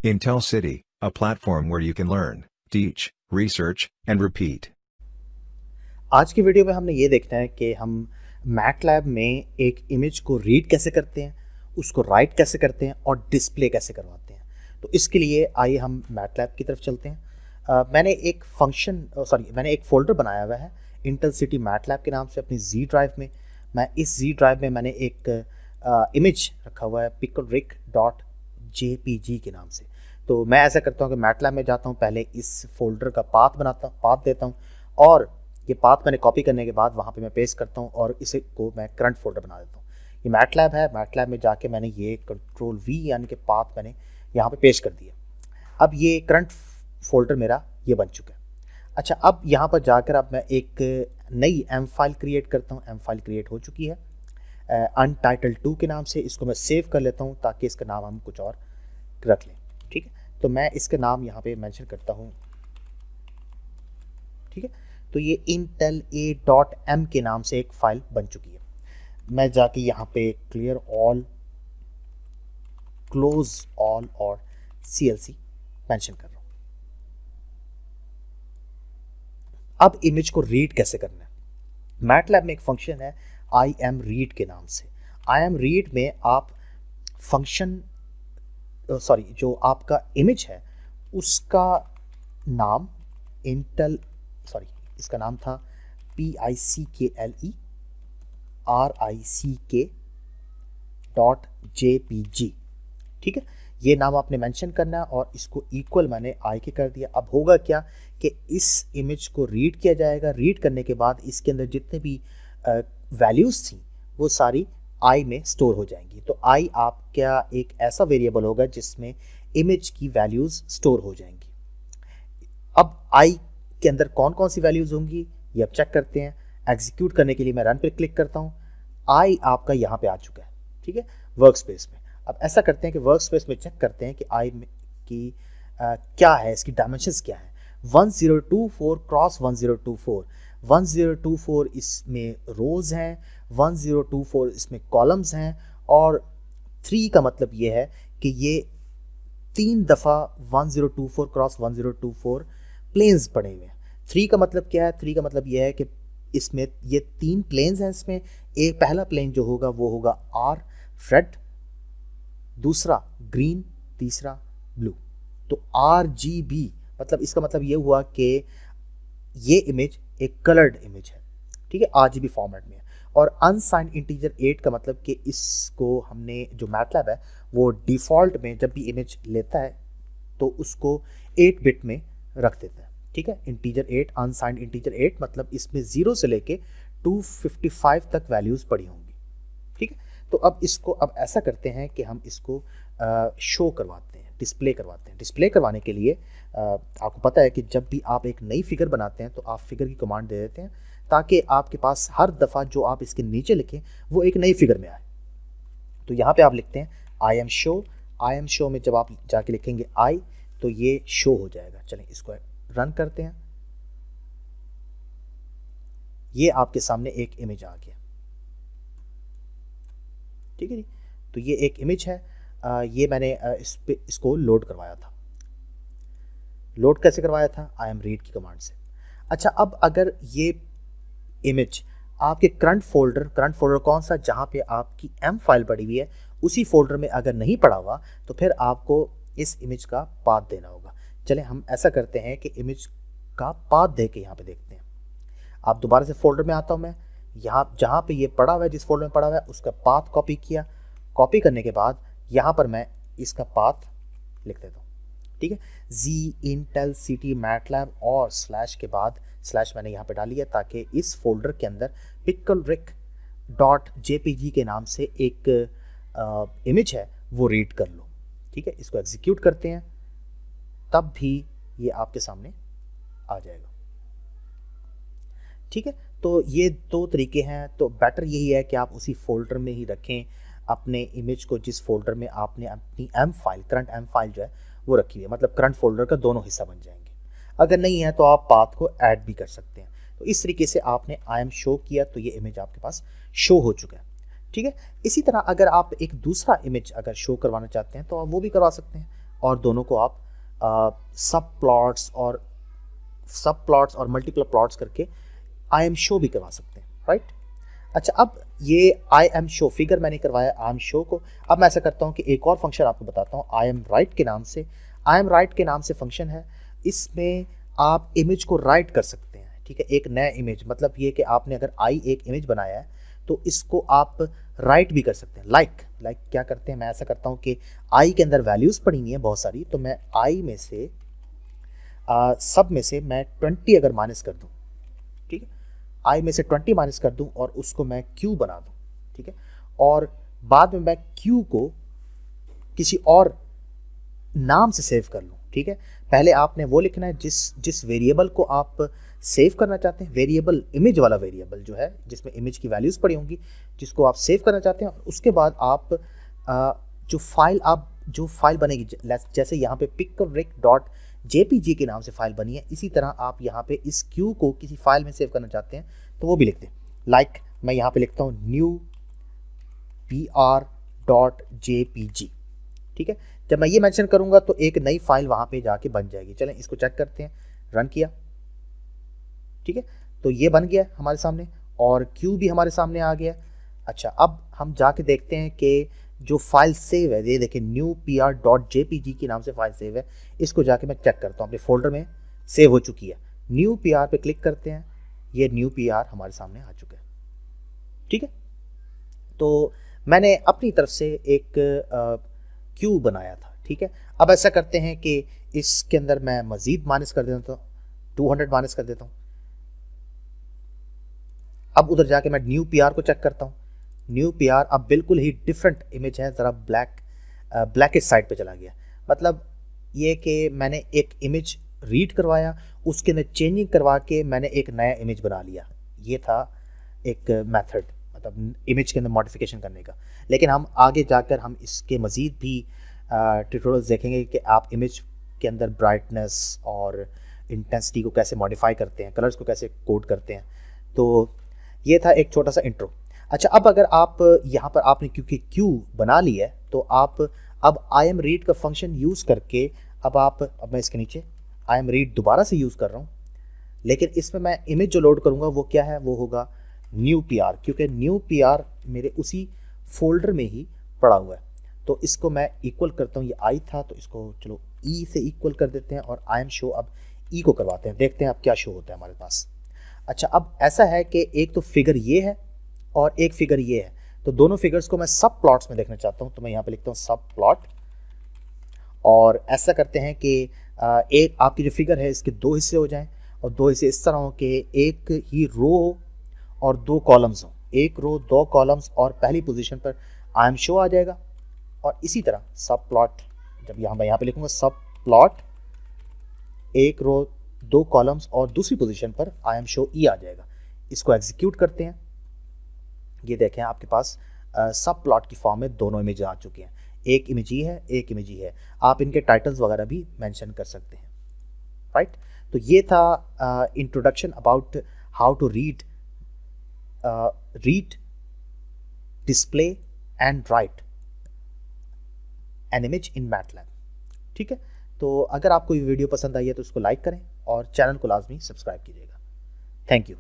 Intel City, a platform where you can learn, teach, research, and repeat. आज की video में हमने ये देखना है कि हम मैटलैब में एक इमेज को रीड कैसे करते हैं, उसको राइट कैसे करते हैं और डिस्प्ले कैसे करवाते हैं। तो इसके लिए आइए हम मैटलैब की तरफ चलते हैं। मैंने एक फ़ोल्डर बनाया हुआ है इंटेल सिटी मैटलैब के नाम से अपनी जी ड्राइव में। मैं इस जी ड्राइव में मैंने एक इमेज रखा हुआ है picklebrick.jpg के नाम से। तो मैं ऐसा करता हूँ कि मैटलैब में जाता हूँ, पहले इस फोल्डर का पाथ देता हूँ और ये पाथ मैंने कॉपी करने के बाद वहाँ पे मैं पेस्ट करता हूँ और इसे को मैं करंट फोल्डर बना देता हूँ। ये मैटलैब है, मैटलैब में जाके मैंने ये कंट्रोल V यानी कि पाथ मैंने यहाँ पे पेस्ट कर दिया। अब ये करंट फोल्डर मेरा ये बन चुका है। अच्छा, अब यहाँ पर जाकर अब मैं एक नई एम फाइल क्रिएट करता हूँ। एम फाइल क्रिएट हो चुकी है untitled2 के नाम से। इसको मैं सेव कर लेता हूँ ताकि इसका नाम हम कुछ और रख लें। ठीक है, तो मैं इसका नाम यहाँ पे मेंशन करता हूँ। ठीक है, तो ये intel a.m के नाम से एक फाइल बन चुकी है। मैं जाके यहाँ पे क्लियर ऑल, क्लोज ऑल और CLC मेंशन कर रहा हूँ। अब इमेज को रीड कैसे करना है। मैटलैब में एक फंक्शन है imread के नाम से। imread में आप फंक्शन जो आपका इमेज है उसका नाम इसका नाम था picklebrick.jpg। ठीक है, ये नाम आपने मेंशन करना है और इसको इक्वल मैंने आई के कर दिया। अब होगा क्या कि इस इमेज को रीड किया जाएगा। रीड करने के बाद इसके अंदर जितने भी वैल्यूज़ थी वो सारी आई में स्टोर हो जाएंगी। तो आई आपका एक ऐसा वेरिएबल होगा जिसमें इमेज की वैल्यूज़ स्टोर हो जाएंगी। अब आई के अंदर कौन कौन सी वैल्यूज़ होंगी ये अब चेक करते हैं। एग्जीक्यूट करने के लिए मैं रन पर क्लिक करता हूँ। आई आपका यहाँ पे आ चुका है। ठीक है, वर्क स्पेस में। अब ऐसा करते हैं कि वर्क स्पेस में चेक करते हैं कि आई की क्या है, इसकी डायमेंशंस क्या है। 1024 क्रॉस 1024, 1024 इसमें रोज़ हैं, 1024 इसमें कॉलम्स हैं और 3 का मतलब ये है कि ये 3 दफ़ा 1024 क्रॉस 1024 प्लेन्स पड़े हुए हैं। 3 का मतलब क्या है? 3 का मतलब ये है कि इसमें ये 3 प्लेन्स हैं। इसमें एक पहला प्लेन जो होगा वो होगा R रेड, दूसरा ग्रीन, तीसरा ब्लू। तो RGB मतलब इसका मतलब ये हुआ कि ये इमेज एक कलर्ड इमेज है। ठीक है, RGB फॉर्मेट में है। और अनसाइंड इंटीजर 8 का मतलब कि इसको हमने जो मैटलैब है वो डिफ़ॉल्ट में जब भी इमेज लेता है तो उसको 8 बिट में रख देता है। ठीक है, इंटीजर 8, अनसाइंड इंटीजर 8 मतलब इसमें 0 से लेके 255 तक वैल्यूज़ पड़ी होंगी। ठीक है, तो अब इसको ऐसा करते हैं कि हम इसको शो करवाते हैं, डिस्प्ले करवाते हैं। डिस्प्ले करवाने के लिए आपको पता है कि जब भी आप एक नई फिगर बनाते हैं तो आप फिगर की कमांड दे देते हैं ताकि आपके पास हर दफ़ा जो आप इसके नीचे लिखें वो एक नई फिगर में आए। तो यहाँ पे आप लिखते हैं आई एम शो में जब आप जाके लिखेंगे आई तो ये शो हो जाएगा। चलें इसको रन करते हैं। ये आपके सामने एक इमेज आ गया। ठीक है जी, तो ये एक इमेज है। ये मैंने इसको लोड करवाया था। लोड कैसे करवाया था? imread की कमांड से। अच्छा, अब अगर ये इमेज आपके करंट फोल्डर कौन सा, जहाँ पे आपकी एम फाइल पड़ी हुई है उसी फोल्डर में अगर नहीं पड़ा हुआ तो फिर आपको इस इमेज का पाथ देना होगा। चलें हम ऐसा करते हैं कि इमेज का पाथ दे के यहाँ पे देखते हैं। आप दोबारा से फोल्डर में आता हूँ मैं, यहाँ जहाँ पे ये पड़ा हुआ है, जिस फोल्डर में पड़ा हुआ है उसका पाथ कॉपी किया। कॉपी करने के बाद यहाँ पर मैं इसका पाथ लिख देता हूँ। ठीक है, जी इंटेल सिटी मैटलैब और स्लैश के बाद स्लैश मैंने यहाँ पे डाली है ताकि इस फोल्डर के अंदर picklebrick.jpg के नाम से एक इमेज है वो रीड कर लो। ठीक है, इसको एग्जीक्यूट करते हैं तब भी ये आपके सामने आ जाएगा। ठीक है, तो ये 2 तरीके हैं। तो बेटर यही है कि आप उसी फोल्डर में ही रखें अपने इमेज को जिस फोल्डर में आपने अपनी M file, current M file जो है वो रखी हुई है। मतलब करंट फोल्डर का दोनों हिस्सा बन जाएंगे। अगर नहीं है तो आप पाथ को ऐड भी कर सकते हैं। तो इस तरीके से आपने आई एम शो किया तो ये इमेज आपके पास शो हो चुका है। ठीक है, इसी तरह अगर आप एक दूसरा इमेज अगर शो करवाना चाहते हैं तो आप वो भी करवा सकते हैं। और दोनों को आप सब प्लॉट्स और मल्टीपल प्लॉट्स करके आई एम शो भी करवा सकते हैं, राइट। अच्छा, अब ये आई एम शो फिगर मैंने करवाया आई एम शो को। अब मैं ऐसा करता हूँ कि एक और फंक्शन आपको बताता हूँ आई एम राइट के नाम से। आई एम राइट के नाम से फंक्शन है, इसमें आप इमेज को राइट कर सकते हैं, ठीक है। एक नया इमेज, मतलब ये कि आपने अगर आई एक इमेज बनाया है तो इसको आप राइट भी कर सकते हैं। लाइक क्या करते हैं, मैं ऐसा करता हूँ कि आई के अंदर वैल्यूज़ पड़ी हुई हैं बहुत सारी, तो मैं आई में से सब में से मैं 20 अगर माइनस कर दूँ, ठीक है, आई में से 20 माइनस कर दूं और उसको मैं क्यू बना दूं, ठीक है। और बाद में मैं क्यू को किसी और नाम से सेव कर लूं, ठीक है। पहले आपने वो लिखना है जिस वेरिएबल को आप सेव करना चाहते हैं, वेरिएबल इमेज वाला वेरिएबल जो है जिसमें इमेज की वैल्यूज़ पड़ी होंगी, जिसको आप सेव करना चाहते हैं। और उसके बाद आप जो फाइल बनेगी, जैसे यहाँ पे picric.jpg के नाम से फाइल बनी है, इसी तरह आप यहाँ पे इस क्यू को किसी फाइल में सेव करना चाहते हैं तो वो भी लिखते हैं। लाइक मैं यहाँ पे लिखता हूँ new pr.jpg, ठीक है। जब मैं ये मेंशन करूँगा तो एक नई फाइल वहाँ पे जाके बन जाएगी। चलें इसको चेक करते हैं, रन किया, ठीक है, तो ये बन गया हमारे सामने और क्यू भी हमारे सामने आ गया। अच्छा, अब हम जाके देखते हैं कि जो फाइल सेव है, ये देखें new pr.jpg के नाम से फाइल सेव है, इसको जाके मैं चेक करता हूँ अपने फोल्डर में सेव हो चुकी है। न्यू pr पे क्लिक करते हैं, ये न्यू pr हमारे सामने आ चुका है, ठीक है। तो मैंने अपनी तरफ से एक क्यू बनाया था, ठीक है। अब ऐसा करते हैं कि इसके अंदर मैं मजीद माइनस कर देता हूँ, 200 माइनस कर देता हूँ। अब उधर जाके मैं न्यू pr को चेक करता हूँ। न्यू pr अब बिल्कुल ही डिफरेंट इमेज है, ज़रा ब्लैक साइड पे चला गया। मतलब ये कि मैंने एक इमेज रीड करवाया, उसके अंदर चेंजिंग करवा के मैंने एक नया इमेज बना लिया। ये था एक मेथड, मतलब इमेज के अंदर मॉडिफिकेशन करने का। लेकिन हम आगे जाकर हम इसके मज़ीद भी ट्यूटोरियल्स देखेंगे कि आप इमेज के अंदर ब्राइटनेस और इंटेंसिटी को कैसे मॉडिफाई करते हैं, कलर्स को कैसे कोड करते हैं। तो ये था एक छोटा सा इंट्रो। अच्छा, अब अगर आप यहाँ पर आपने क्योंकि क्यू बना ली है तो आप अब आई एम रीड का फंक्शन यूज़ करके अब मैं इसके नीचे आई एम रीड दोबारा से यूज़ कर रहा हूँ, लेकिन इसमें मैं इमेज जो लोड करूँगा वो क्या है, वो होगा न्यू pr, क्योंकि न्यू pr मेरे उसी फोल्डर में ही पड़ा हुआ है। तो इसको मैं इक्वल करता हूँ, ये आई था तो इसको चलो ई से इक्वल कर देते हैं और आई एम शो अब ई को करवाते हैं, देखते हैं अब क्या शो होता है हमारे पास। अच्छा, अब ऐसा है कि एक तो फिगर ये है और एक फिगर ये है, तो दोनों फिगर्स को मैं सब प्लॉट्स में देखना चाहता हूँ, तो मैं यहाँ पे लिखता हूँ सब प्लॉट। और ऐसा करते हैं कि एक आपकी जो फिगर है इसके 2 हिस्से हो जाएं और 2 हिस्से इस तरह हो कि एक ही रो और 2 कॉलम्स हो, 1 रो 2 कॉलम्स और पहली पोजीशन पर आई एम शो आ जाएगा। और इसी तरह सब प्लॉट, जब मैं यहाँ पे लिखूँगा सब प्लॉट 1 रो 2 कॉलम्स और दूसरी पोजीशन पर आई एम शो ई आ जाएगा। इसको एग्जीक्यूट करते हैं, ये देखें आपके पास सब प्लॉट की फॉर्म में दोनों इमेज आ चुके हैं, एक इमेज ही है, एक इमेज ही है। आप इनके टाइटल्स वगैरह भी मेंशन कर सकते हैं, राइट। तो ये था introduction about how to read display and write an image in MATLAB, ठीक है। तो अगर आपको ये वीडियो पसंद आई है तो इसको लाइक करें और चैनल को लाजमी सब्सक्राइब कीजिएगा। Thank you.